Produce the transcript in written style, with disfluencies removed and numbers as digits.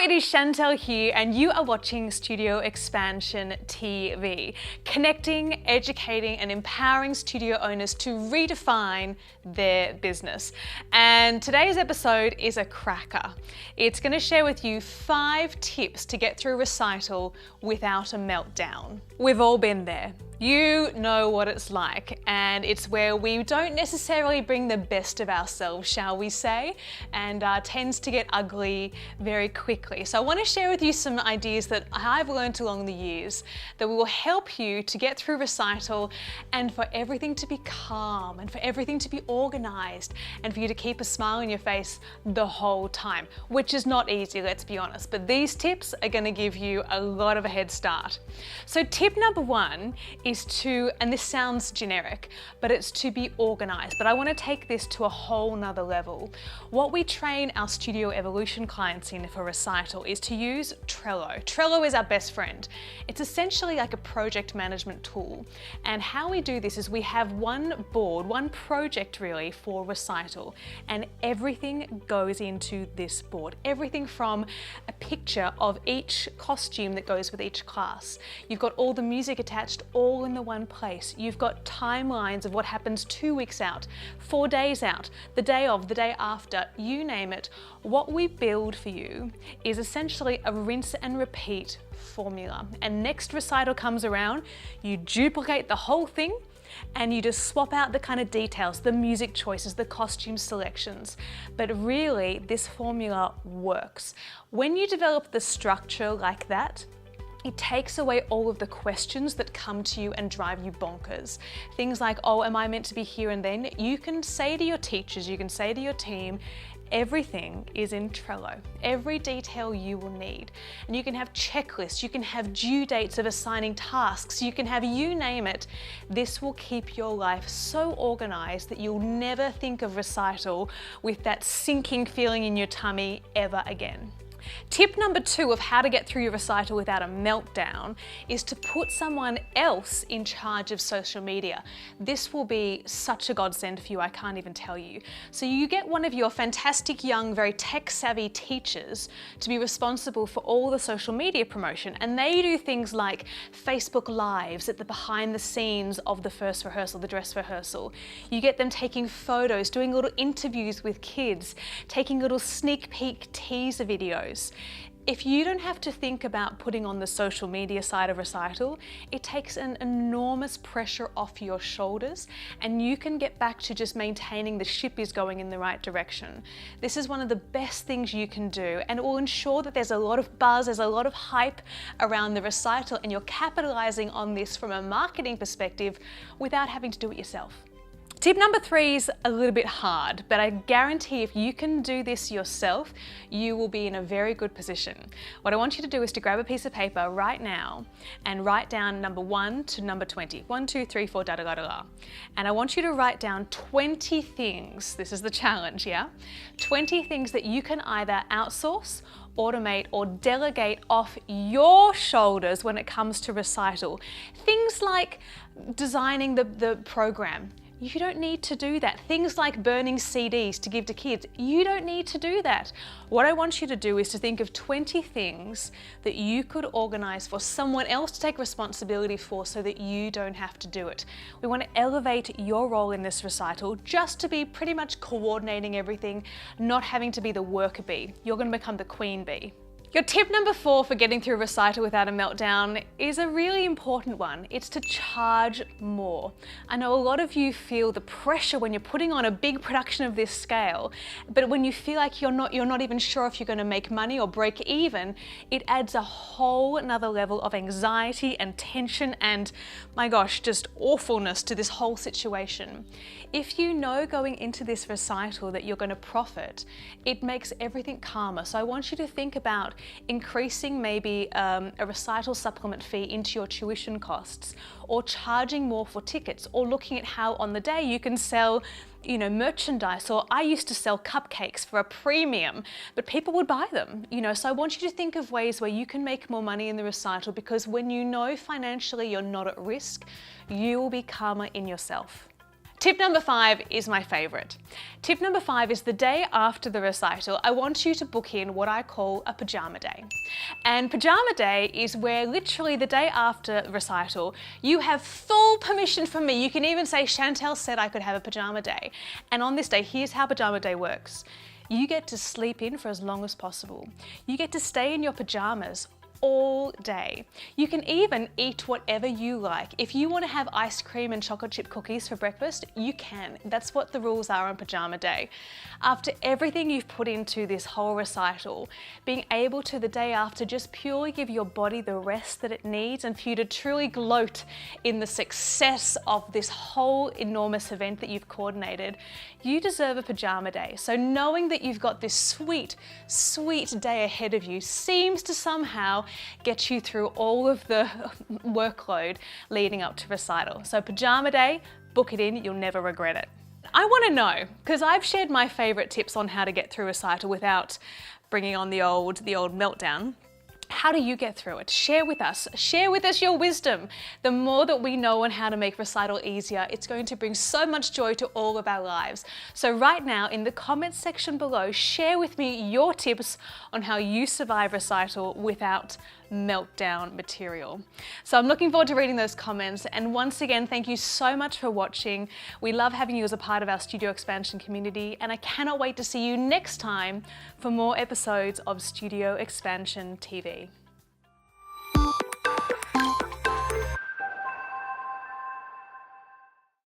it is Chantel here and you are watching Studio Expansion TV, connecting, educating and empowering studio owners to redefine their business. And today's episode is a cracker. It's going to share with you 5 tips to get through recital without a meltdown. We've all been there. You know what it's like, and it's where we don't necessarily bring the best of ourselves, shall we say, and tends to get ugly very quickly. So I want to share with you some ideas that I've learned along the years that will help you to get through recital and for everything to be calm and for everything to be organized and for you to keep a smile on your face the whole time, which is not easy, let's be honest, but these tips are going to give you a lot of a head start. So tip number 1 is to, and this sounds generic, but it's to be organized. But I want to take this to a whole nother level. What we train our Studio Evolution clients in for recital is to use Trello. Trello is our best friend. It's essentially like a project management tool. And how we do this is we have one board, one project really for recital, and everything goes into this board. Everything from a picture of each costume that goes with each class. You've got all the music attached, all in the one place. You've got timelines of what happens 2 weeks out, 4 days out, the day of, the day after, you name it. What we build for you is essentially a rinse and repeat formula. And next recital comes around, you duplicate the whole thing and you just swap out the kind of details, the music choices, the costume selections. But really, this formula works. When you develop the structure like that, it takes away all of the questions that come to you and drive you bonkers. Things like, oh, am I meant to be here and then? You can say to your teachers, you can say to your team, everything is in Trello, every detail you will need. And you can have checklists, you can have due dates of assigning tasks, you can have you name it. This will keep your life so organized that you'll never think of recital with that sinking feeling in your tummy ever again. Tip number 2 of how to get through your recital without a meltdown is to put someone else in charge of social media. This will be such a godsend for you, I can't even tell you. So you get one of your fantastic young, very tech-savvy teachers to be responsible for all the social media promotion, and they do things like Facebook Lives at the behind the scenes of the first rehearsal, the dress rehearsal. You get them taking photos, doing little interviews with kids, taking little sneak peek teaser videos. If you don't have to think about putting on the social media side of recital, it takes an enormous pressure off your shoulders and you can get back to just maintaining the ship is going in the right direction. This is one of the best things you can do, and it will ensure that there's a lot of buzz, there's a lot of hype around the recital, and you're capitalizing on this from a marketing perspective without having to do it yourself. Tip number 3 is a little bit hard, but I guarantee if you can do this yourself, you will be in a very good position. What I want you to do is to grab a piece of paper right now and write down number 1 to number 20. 1, 2, 3, 4, da da da da da. And I want you to write down 20 things. This is the challenge, yeah? 20 things that you can either outsource, automate or delegate off your shoulders when it comes to recital. Things like designing the program. You don't need to do that. Things like burning CDs to give to kids, you don't need to do that. What I want you to do is to think of 20 things that you could organize for someone else to take responsibility for so that you don't have to do it. We want to elevate your role in this recital just to be pretty much coordinating everything, not having to be the worker bee. You're going to become the queen bee. Your tip number 4 for getting through recital without a meltdown is a really important one. It's to charge more. I know a lot of you feel the pressure when you're putting on a big production of this scale, but when you feel like you're not even sure if you're going to make money or break even, it adds a whole another level of anxiety and tension and, my gosh, just awfulness to this whole situation. If you know going into this recital that you're going to profit, it makes everything calmer. So I want you to think about increasing maybe a recital supplement fee into your tuition costs, or charging more for tickets, or looking at how on the day you can sell merchandise. Or I used to sell cupcakes for a premium, but people would buy them, so I want you to think of ways where you can make more money in the recital, because when you know financially you're not at risk, you will be calmer in yourself. Tip number 5 is my favorite. Tip number 5 is the day after the recital, I want you to book in what I call a pajama day. And pajama day is where literally the day after recital, you have full permission from me. You can even say, Chantel said I could have a pajama day. And on this day, here's how pajama day works. You get to sleep in for as long as possible. You get to stay in your pajamas all day. You can even eat whatever you like. If you want to have ice cream and chocolate chip cookies for breakfast, you can. That's what the rules are on pajama day. After everything you've put into this whole recital, being able to the day after just purely give your body the rest that it needs and for you to truly gloat in the success of this whole enormous event that you've coordinated, you deserve a pajama day. So knowing that you've got this sweet, sweet day ahead of you seems to somehow get you through all of the workload leading up to recital. So pajama day, book it in, you'll never regret it. I want to know, because I've shared my favorite tips on how to get through recital without bringing on the old meltdown. How do you get through it? Share with us your wisdom. The more that we know on how to make recital easier, it's going to bring so much joy to all of our lives. So right now in the comments section below, share with me your tips on how you survive recital without meltdown material. So I'm looking forward to reading those comments, and once again, thank you so much for watching. We love having you as a part of our Studio Expansion community, and I cannot wait to see you next time for more episodes of Studio Expansion TV.